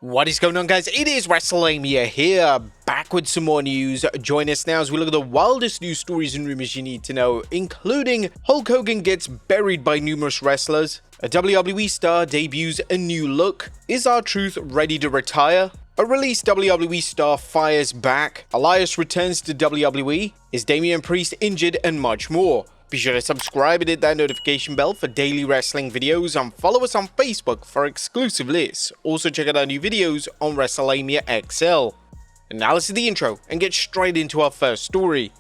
What is going on, guys? It is Wrestlelamia here, back with some more news. Join us now as we look at the wildest news stories and rumors you need to know, including Hulk Hogan gets buried by numerous wrestlers, a WWE star debuts a new look, is R-Truth ready to retire, a released WWE star fires back, Elias returns to WWE, is Damian Priest injured, and much more. Be sure to subscribe and hit that notification bell for daily wrestling videos, and follow us on Facebook for exclusive lists. Also check out our new videos on Wrestlelamia XL. And now let's do the intro and get straight into our first story.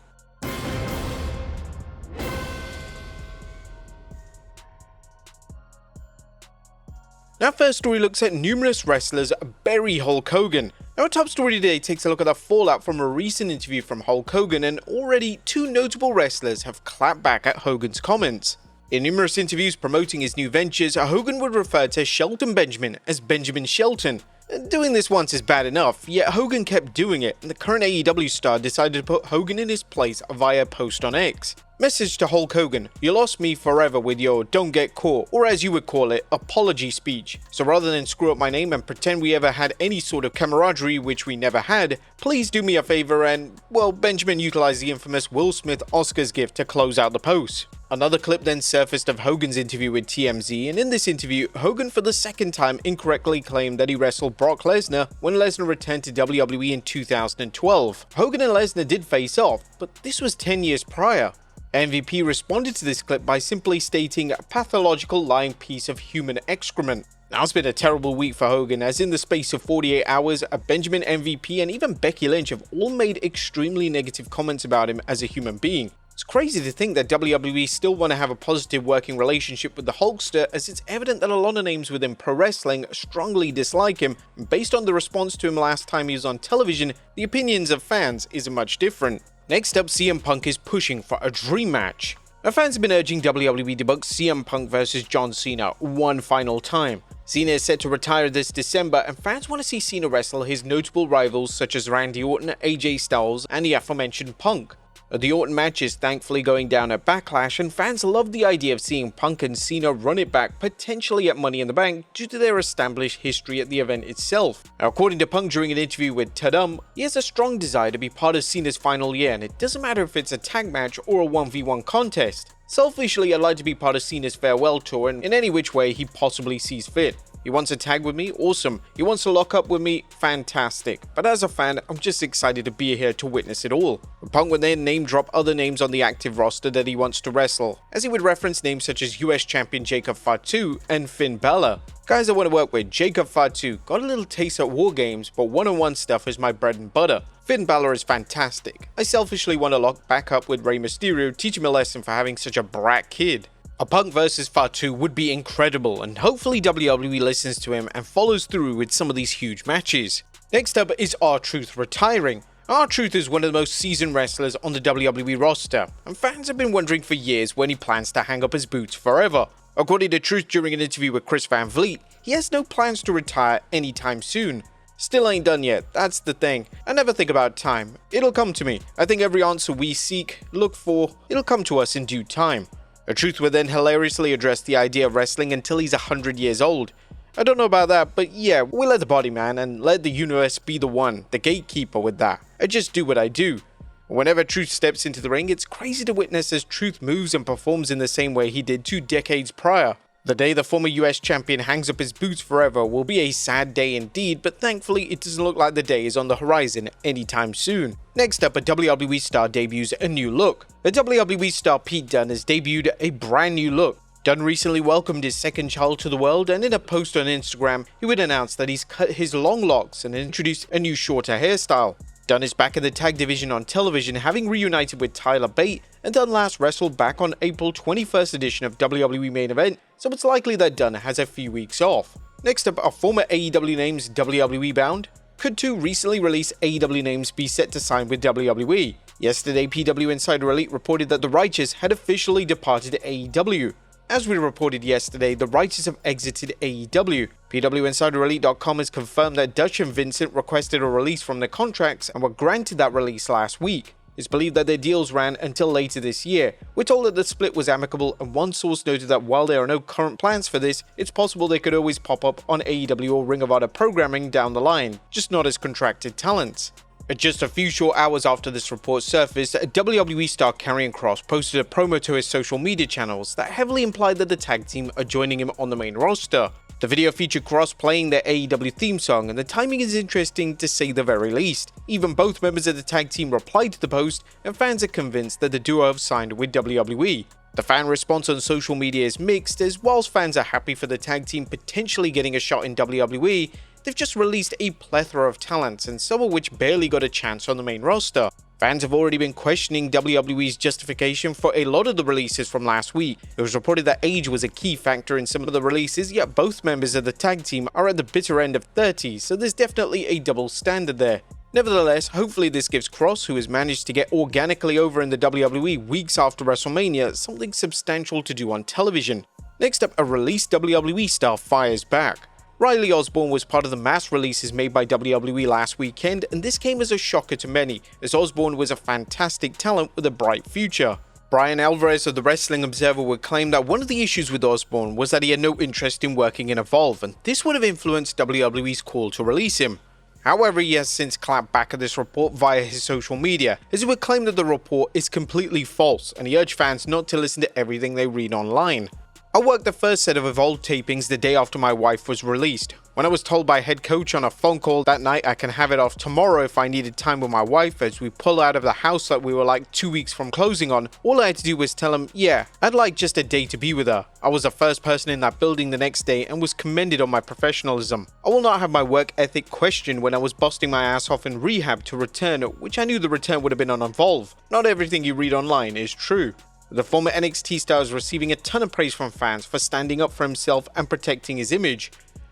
Our first story looks at numerous wrestlers bury Hulk Hogan. Our top story today takes a look at the fallout from a recent interview from Hulk Hogan, and already two notable wrestlers have clapped back at Hogan's comments. In numerous interviews promoting his new ventures, Hogan would refer to Shelton Benjamin as Benjamin Shelton. Doing this once is bad enough, yet Hogan kept doing it, and the current AEW star decided to put Hogan in his place via a post on X. Message to Hulk Hogan: you lost me forever with your don't get caught, or as you would call it, apology speech. So rather than screw up my name and pretend we ever had any sort of camaraderie, which we never had, please do me a favor and, well, Benjamin utilized the infamous Will Smith Oscars gift to close out the post. Another clip then surfaced of Hogan's interview with TMZ, and in this interview, Hogan for the second time incorrectly claimed that he wrestled Brock Lesnar when Lesnar returned to WWE in 2012. Hogan and Lesnar did face off, but this was 10 years prior. MVP responded to this clip by simply stating, "a pathological lying piece of human excrement." Now it's been a terrible week for Hogan, as in the space of 48 hours, Benjamin, MVP, and even Becky Lynch have all made extremely negative comments about him as a human being. It's crazy to think that WWE still want to have a positive working relationship with the Hulkster, as it's evident that a lot of names within pro wrestling strongly dislike him, and based on the response to him last time he was on television, the opinions of fans isn't much different. Next up, CM Punk is pushing for a dream match. Now, fans have been urging WWE to book CM Punk vs John Cena one final time. Cena is set to retire this December, and fans want to see Cena wrestle his notable rivals such as Randy Orton, AJ Styles, and the aforementioned Punk. The Orton match is thankfully going down at Backlash, and fans love the idea of seeing Punk and Cena run it back, potentially at Money in the Bank, due to their established history at the event itself. Now, according to Punk during an interview with Tadum, he has a strong desire to be part of Cena's final year, and it doesn't matter if it's a tag match or a 1v1 contest. Selfishly, I'd like to be part of Cena's farewell tour in any which way he possibly sees fit. He wants to tag with me? Awesome. He wants to lock up with me? Fantastic. But as a fan, I'm just excited to be here to witness it all. Punk would then name drop other names on the active roster that he wants to wrestle, as he would reference names such as US Champion Jacob Fatu and Finn Balor. Guys I want to work with: Jacob Fatu, got a little taste at War Games, but one-on-one stuff is my bread and butter. Finn Balor is fantastic. I selfishly want to lock back up with Rey Mysterio, teach him a lesson for having such a brat kid. A Punk vs Fatu would be incredible, and hopefully WWE listens to him and follows through with some of these huge matches. Next up is R-Truth retiring. R-Truth is one of the most seasoned wrestlers on the WWE roster, and fans have been wondering for years when he plans to hang up his boots forever. According to Truth during an interview with Chris Van Vliet, he has no plans to retire anytime soon. Still ain't done yet, that's the thing. I never think about time. It'll come to me. I think every answer we seek, look for, it'll come to us in due time. Truth would then hilariously address the idea of wrestling until he's 100 years old. I don't know about that, but yeah, we'll let the body man and let the universe be the one, the gatekeeper with that. I just do what I do. Whenever Truth steps into the ring, it's crazy to witness as Truth moves and performs in the same way he did 2 decades prior. The day the former US champion hangs up his boots forever will be a sad day indeed, but thankfully it doesn't look like the day is on the horizon anytime soon. Next up, a WWE star debuts a new look. The WWE star Pete Dunne has debuted a brand new look. Dunne recently welcomed his second child to the world, and in a post on Instagram, he would announce that he's cut his long locks and introduced a new shorter hairstyle. Dunne is back in the tag division on television, having reunited with Tyler Bate, and Dunne last wrestled back on April 21st edition of WWE Main Event, so it's likely that Dunne has a few weeks off. Next up are former AEW names WWE bound. Could 2 recently released AEW names be set to sign with WWE? Yesterday, PW Insider Elite reported that the Righteous had officially departed AEW. As we reported yesterday, the Righteous have exited AEW. PWInsiderElite.com has confirmed that Dutch and Vincent requested a release from their contracts and were granted that release last week. It's believed that their deals ran until later this year. We're told that the split was amicable, and one source noted that while there are no current plans for this, it's possible they could always pop up on AEW or Ring of Honor programming down the line, just not as contracted talents. Just a few short hours after this report surfaced, WWE star Karrion Kross posted a promo to his social media channels that heavily implied that the tag team are joining him on the main roster. The video featured Kross playing their AEW theme song, and the timing is interesting to say the very least. Even both members of the tag team replied to the post, and fans are convinced that the duo have signed with WWE. The fan response on social media is mixed, as whilst fans are happy for the tag team potentially getting a shot in WWE, they've just released a plethora of talents, and some of which barely got a chance on the main roster. Fans have already been questioning WWE's justification for a lot of the releases from last week. It was reported that age was a key factor in some of the releases, yet both members of the tag team are at the bitter end of 30, so there's definitely a double standard there. Nevertheless, hopefully this gives Kross, who has managed to get organically over in the WWE weeks after WrestleMania, something substantial to do on television. Next up, a released WWE star fires back. Riley Osborne was part of the mass releases made by WWE last weekend, and this came as a shocker to many, as Osborne was a fantastic talent with a bright future. Brian Alvarez of the Wrestling Observer would claim that one of the issues with Osborne was that he had no interest in working in Evolve, and this would have influenced WWE's call to release him. However, he has since clapped back at this report via his social media, as he would claim that the report is completely false, and he urged fans not to listen to everything they read online. I worked the first set of Evolve tapings the day after my wife was released. When I was told by head coach on a phone call that night I can have it off tomorrow if I needed time with my wife as we pull out of the house that we were like 2 weeks from closing on, all I had to do was tell him, yeah, I'd like just a day to be with her. I was the first person in that building the next day and was commended on my professionalism. I will not have my work ethic questioned when I was busting my ass off in rehab to return, which I knew the return would have been on Evolve. Not everything you read online is true. The former NXT star is receiving a ton of praise from fans for standing up for himself and protecting his image.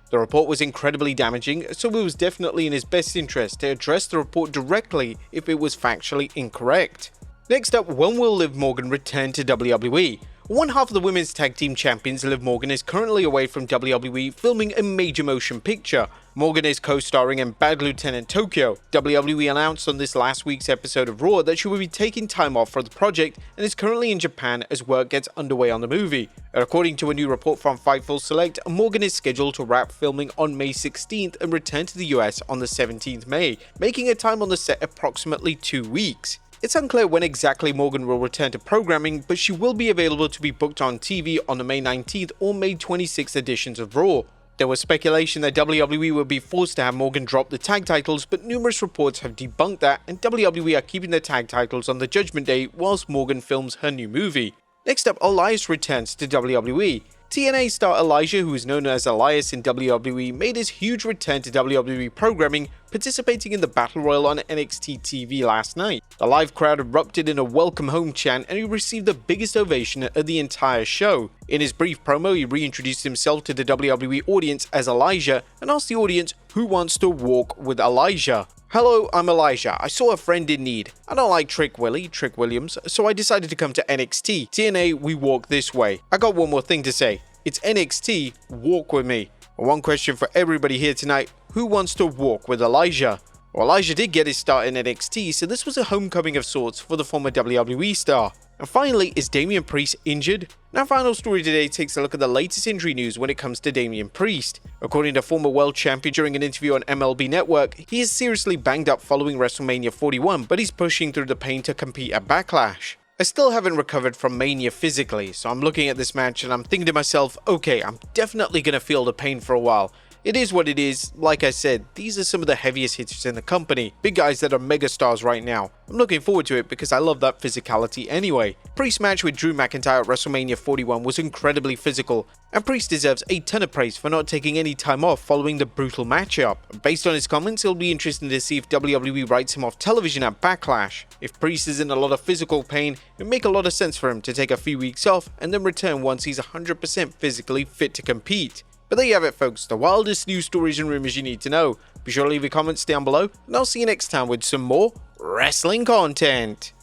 The report was incredibly damaging, so it was definitely in his best interest to address the report directly if it was factually incorrect. Next up, when will Liv Morgan return to WWE? One half of the women's tag team champions, Liv Morgan, is currently away from WWE filming a major motion picture. Morgan is co-starring in Bad Lieutenant Tokyo. WWE announced on this last week's episode of Raw that she will be taking time off for the project and is currently in Japan as work gets underway on the movie. According to a new report from Fightful Select, Morgan is scheduled to wrap filming on May 16th and return to the US on the 17th May, making her time on the set approximately 2 weeks. It's unclear when exactly Morgan will return to programming, but she will be available to be booked on TV on the May 19th or May 26th editions of Raw. There was speculation that WWE would be forced to have Morgan drop the tag titles, but numerous reports have debunked that, and WWE are keeping the tag titles on the Judgment Day whilst Morgan films her new movie. Next up, Elias returns to WWE. TNA star Elijah, who is known as Elias in WWE, made his huge return to WWE programming, participating in the Battle Royal on NXT TV last night. The live crowd erupted in a welcome home chant and he received the biggest ovation of the entire show. In his brief promo, he reintroduced himself to the WWE audience as Elijah and asked the audience who wants to walk with Elijah. Hello, I'm Elijah. I saw a friend in need. I don't like Trick Williams, so I decided to come to NXT. TNA, we walk this way. I got one more thing to say. It's NXT, walk with me. One question for everybody here tonight. Who wants to walk with Elijah? Well, Elijah did get his start in NXT, so this was a homecoming of sorts for the former WWE star. And finally, is Damian Priest injured? Our final story today takes a look at the latest injury news when it comes to Damian Priest. According to former world champion during an interview on MLB Network, he is seriously banged up following WrestleMania 41, but he's pushing through the pain to compete at Backlash. I still haven't recovered from Mania physically, so I'm looking at this match and I'm thinking to myself, okay, I'm definitely going to feel the pain for a while. It is what it is. Like I said, these are some of the heaviest hitters in the company, big guys that are megastars right now. I'm looking forward to it because I love that physicality anyway. Priest's match with Drew McIntyre at WrestleMania 41 was incredibly physical, and Priest deserves a ton of praise for not taking any time off following the brutal matchup. Based on his comments, it'll be interesting to see if WWE writes him off television at Backlash. If Priest is in a lot of physical pain, it would make a lot of sense for him to take a few weeks off and then return once he's 100% physically fit to compete. But there you have it, folks, the wildest news stories and rumors you need to know. Be sure to leave your comments down below, and I'll see you next time with some more wrestling content.